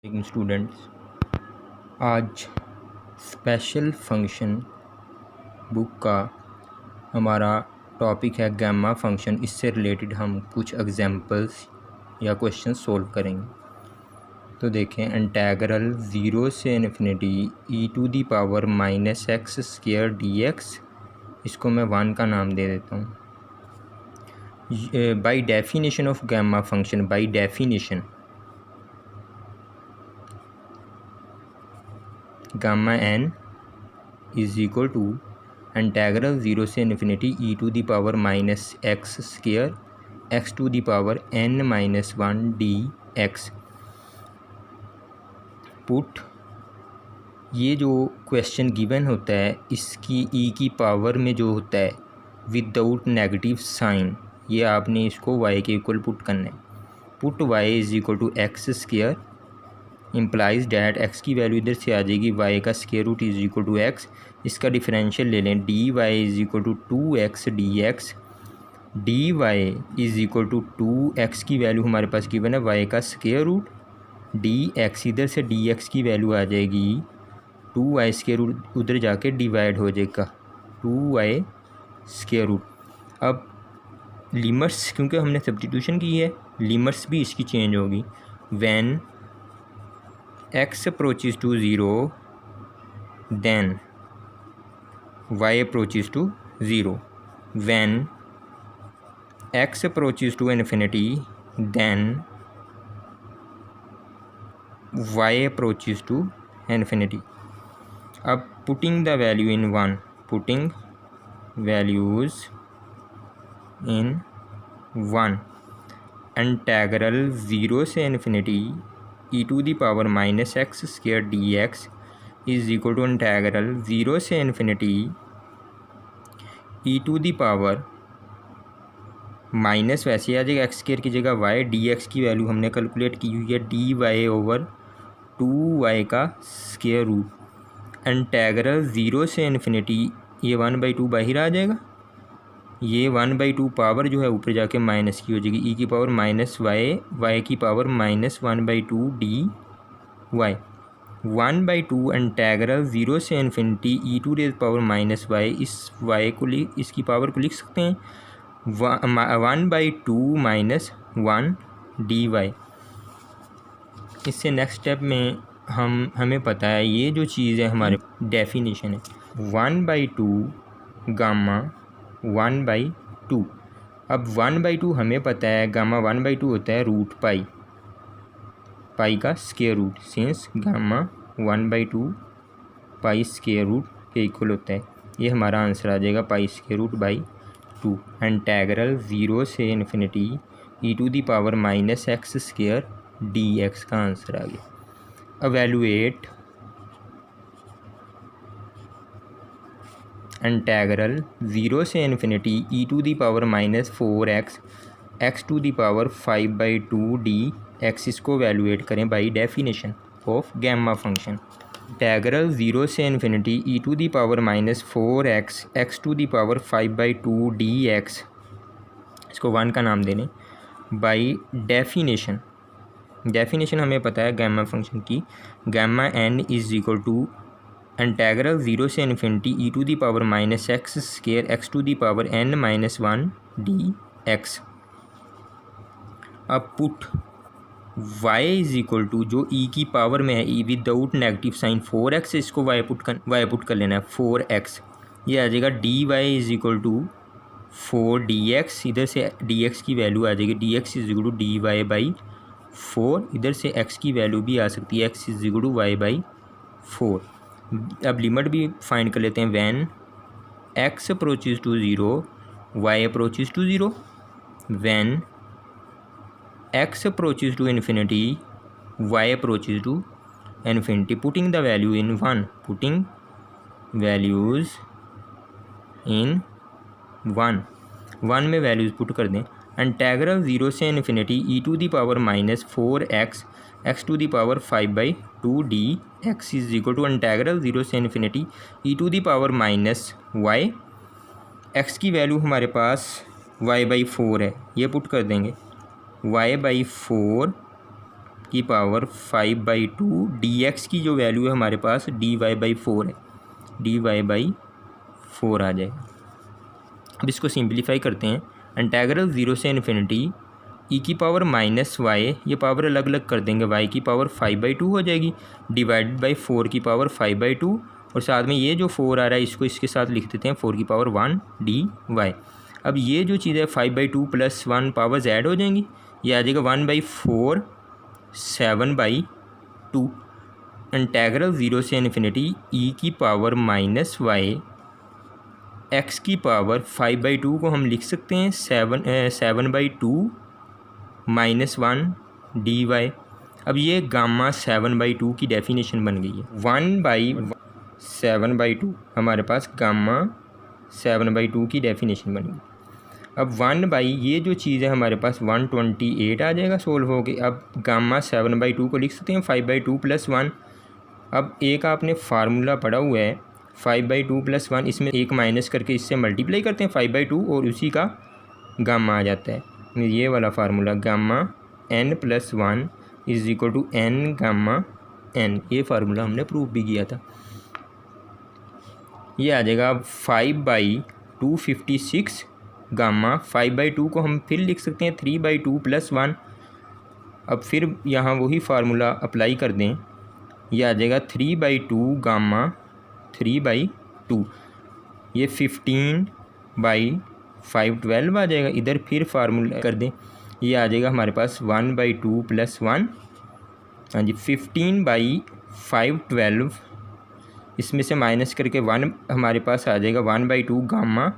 लेकिन स्टूडेंट्स आज special function book का हमारा टॉपिक है गैमा फंक्शन। इससे रिलेटेड हम कुछ एग्जांपल्स या क्वेश्चन सॉल्व करेंगे। तो देखें, इंटेग्रल 0 से इन्फिनिटी e⁻⁻x² dx, इसको मैं 1 का नाम दे देता हूँ। By definition of gamma function, by definition gamma n is equal to integral 0 से infinity e⁻⁻x² x⁻n−1 dx। Put ये जो क्वेश्चन गिवन होता है इसकी e की पावर में जो होता है विदाउट नेगेटिव साइन, ये आपने इसको y के इक्वल पुट करना है। Put y is equal to x² implies that x की वैल्यू इधर से आ जाएगी, y का square root is equal to x। इसका डिफरेंशियल ले लें, dy is equal to 2x dx। dy is equal to 2x की वैल्यू हमारे पास गिवन है y का स्क्वायर रूट dx, इधर से dx की वैल्यू आ जाएगी 2y स्क्वायर रूट, उधर जाके डिवाइड हो जाएगा 2y स्क्वायर रूट। अब लिमिट्स, क्योंकि हमने सब्स्टिट्यूशन की है, लिमिट्स भी इसकी चेंज होगी। When x approaches to 0 then y approaches to 0, when x approaches to infinity then y approaches to infinity। अब putting the value in 1, putting values in 1, integral 0 से infinity e⁻⁻x² dx is equal to integral 0 से infinity minus वैसे आ जाएगा x² की जगह y, dx की value हमने calculate की हुई है dy/2y का स्क्वायर रूट। इंटेग्रल 0 से इन्फिनिटी, ये 1/2 बाहर आ जाएगा, ये 1/2 पावर जो है ऊपर जाके माइनस की हो जाएगी, e की पावर -y, y की पावर -1/2 dy। 1/2 इंटेग्रल 0 से इन्फिनिटी e⁻⁻y, इस y को इसकी पावर को लिख सकते हैं 1/2 -1 dy। इससे नेक्स्ट स्टेप में हमें पता है ये जो चीज़ है हमारे डेफिनेशन है 1/2 गामा 1/2। अब 1/2 हमें पता है, गामा 1/2 होता है रूट पाई का square root, since gamma 1/2 pi square root के इक्वल होता है। ये हमारा आंसर आ जाएगा π²/2। इंटेग्रल 0 से इन्फिनिटी e⁻⁻x² dx का आंसर आ गया। एवेलुएट इंटेग्रल 0 से इन्फिनिटी e⁻⁴x x⁵2 dx, इसको वैल्यूएट करें by definition of gamma function. Integral 0 से इन्फिनिटी e⁻⁴x x⁵2 dx, इसको 1 का नाम देने बाई डेफिनेशन हमें पता है गैमा फंक्शन की, gamma n is equal to integral 0 से इन्फिनिटी e⁻⁻x² x⁻n−1 dx। अब put y is equal to, जो e की पावर में है e without negative sign 4x, इसको y पुट कर लेना है 4x, ये आ जाएगा dy is equal to 4 dx, इधर से dx की वैल्यू आ जाएगी dx is equal to dy/4, इधर से x की वैल्यू भी आ सकती है x is equal to y/4। अब लिमिट भी फाइंड कर लेते हैं, when x approaches to 0 y approaches to 0, when x approaches to infinity y approaches to infinity, putting the value in 1, putting values in 1 में values put कर दें। Integral 0 से infinity e⁻⁴x x⁵2 dx is equal to integral 0 से infinity e⁻y, x की value हमारे पास y/4 है, ये put कर देंगे y/4 की पावर 5/2 dx की जो वैल्यू है हमारे पास dy/4 है, dy/4 आ जाएगा। अब इसको सिंप्लीफाई करते हैं। इंटीग्रल 0 से इन्फिनिटी ई की पावर -y, ये पावर अलग अलग कर देंगे, y की पावर 5/2 हो जाएगी, डिवाइडेड बाई 4 की पावर 5/2, और साथ में ये जो 4 आ रहा है इसको इसके साथ लिख देते हैं 4 की पावर 1 dy। अब ये जो चीज़ है 5/2 + 1 पावर्स ऐड हो जाएंगी, ये आ जाएगा 1/4 7/2। इंटीग्रल 0 से इन्फिनिटी ई की पावर -y x की पावर 5/2 को हम लिख सकते हैं 7/2 -1 dy। अब ये गामा 7/2 की डेफिनेशन बन गई है। 1/7/2 हमारे पास गामा 7/2 की डेफिनेशन बन गई। अब 1 ये जो चीज़ है हमारे पास 128 आ जाएगा सोल्व हो के। अब गामा 7/2 को लिख सकते हैं 5/2 + 1। अब एक आपने फार्मूला पढ़ा हुआ है 5/2 + 1, इसमें एक माइनस करके इससे मल्टीप्लाई करते हैं 5/2 और उसी का गामा आ जाता है। ये वाला formula gamma n + 1 = n gamma n, ये फार्मूला हमने प्रूव भी किया था। ये आ जाएगा 5/256 गामा 5/2 को हम फिर लिख सकते हैं 3/2 + 1। अब फिर यहाँ वही फार्मूला अप्लाई कर दें, यह आ जाएगा 3/2 गामा 3/2, ये 15/5 आ जाएगा। इधर फिर फार्मूला कर दें, ये आ जाएगा हमारे पास 1/2 + 1, हाँ जी 15/5 इसमें से माइनस करके 1 हमारे पास आ जाएगा 1/2 गामा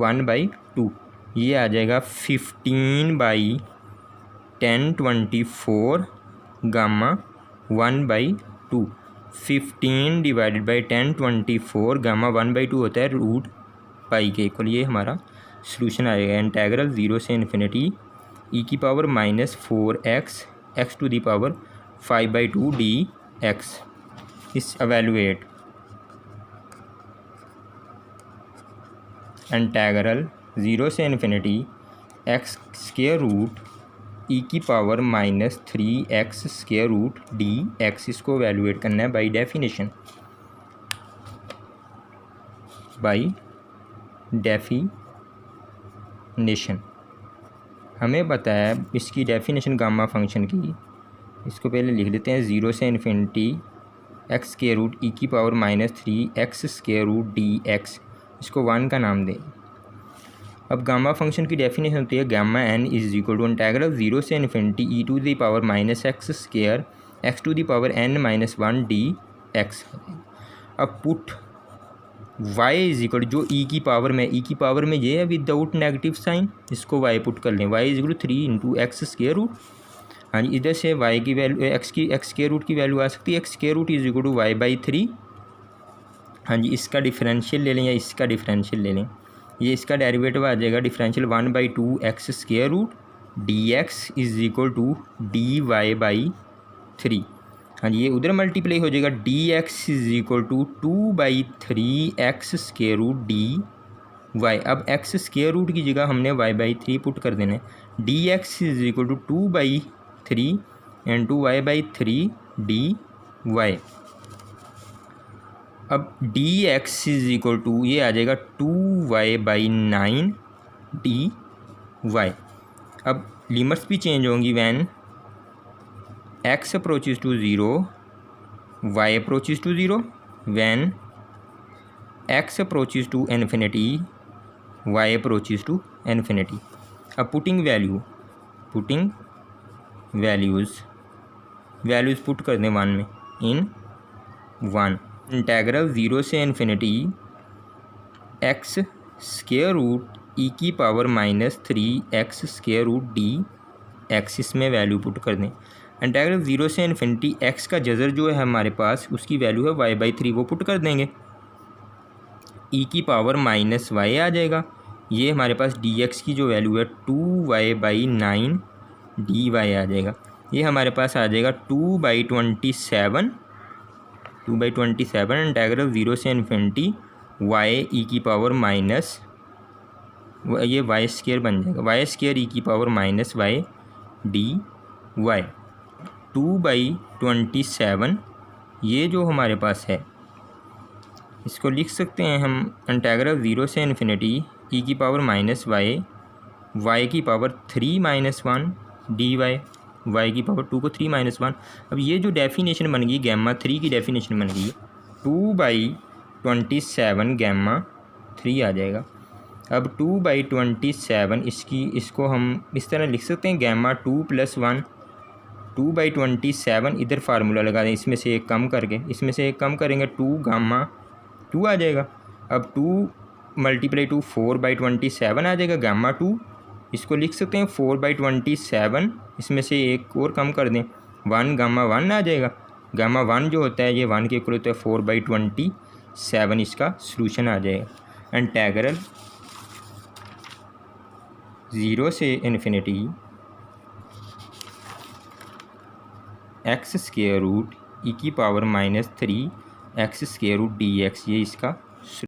1/2, ये आ जाएगा 15/1024 गामा 1/2। 15 डिवाइडेड बाई 1024 गामा 1/2 होता है √π के इक्वल। ये हमारा सॉल्यूशन आएगा। इंटीग्रल 0 से इन्फिनिटी ई की पावर -4x x⁵ 5/2 dx इस एवेलुएट इंटीग्रल 0 से इन्फिनिटी x² ई की पावर -3x² dx, इसको एवेलुएट करना है बाई डेफिनेशन। हमें बताया इसकी डेफिनेशन गामा फंक्शन की, इसको पहले लिख देते हैं 0 से इन्फिनिटी x² ई की पावर -3x² dx, इसको 1 का नाम दें। अब गामा फंक्शन की डेफिनेशन होती है गामा n इंटीग्रल 0 से इन्फिनिटी e⁻⁻x² x⁻n−1 dx। अब पुट y जो e की पावर में, e की पावर में ये है विदाउट नेगेटिव साइन, इसको y पुट कर लें, y 3 × x²। हाँ जी, इधर से y की वैल्यू x² की वैल्यू आ सकती है x² y/3। हाँ जी, इसका डिफरेंशियल ले लें या इसका डिफरेंशियल ले लें, ये इसका डेरिवेटिव आ जाएगा डिफरेंशियल 1/2 x² dx dy/3। हाँ जी, ये उधर मल्टीप्लाई हो जाएगा dx 2/3 x² dy। अब x² की जगह हमने y/3 पुट कर देना है, dx 2/3 × y/3 dy। अब dx ये आ जाएगा 2y/9 dy। अब लिमिट्स भी चेंज होंगी when x approaches to 0 y approaches to 0, when x approaches to infinity y approaches to infinity. अब पुटिंग वैल्यूज़ पुट कर दें 1 में, इन 1 इंटीग्रल 0 से इन्फिनिटी x² ई की पावर -3x² dx, इसमें वैल्यू पुट कर दें। इंटीग्रल 0 से इन्फिनिटी x का जज़र जो है हमारे पास उसकी वैल्यू है y/3, वो पुट कर देंगे, e की पावर -y आ जाएगा। ये हमारे पास dx की जो वैल्यू है 2y/9 dy आ जाएगा। ये हमारे पास आ जाएगा 2/27 इंटीग्रल 0 से इन्फिनिटी y ई की पावर माइनस ये y² बन जाएगा, y² ई की पावर -y dy। 2/27 ये जो हमारे पास है इसको लिख सकते हैं हम इंटीग्रल 0 से इन्फिनिटी e की पावर -y y की पावर 3-1 dy y की पावर 2 को 3-1। अब ये जो डेफिनेशन बन गई गैमा 3 की डेफिनेशन बन गई 2/27 गैमा 3 आ जाएगा। अब 2/27 इसको हम इस तरह लिख सकते हैं गैमा 2 + 1 2/27 इधर फार्मूला लगा दें, इसमें से एक कम करके इसमें से एक कम करेंगे 2 गामा 2 आ जाएगा। अब 2 × 2 4/27 आ जाएगा गामा 2। इसको लिख सकते हैं 4/27, इसमें से एक और कम कर दें 1 गामा 1 आ जाएगा। गामा 1 जो होता है ये 1 के इक्वल होता है 4/27, इसका सॉल्यूशन आ जाएगा। इंटीग्रल 0 से इन्फिनिटी x² e की पावर -3 x² dx ये इसका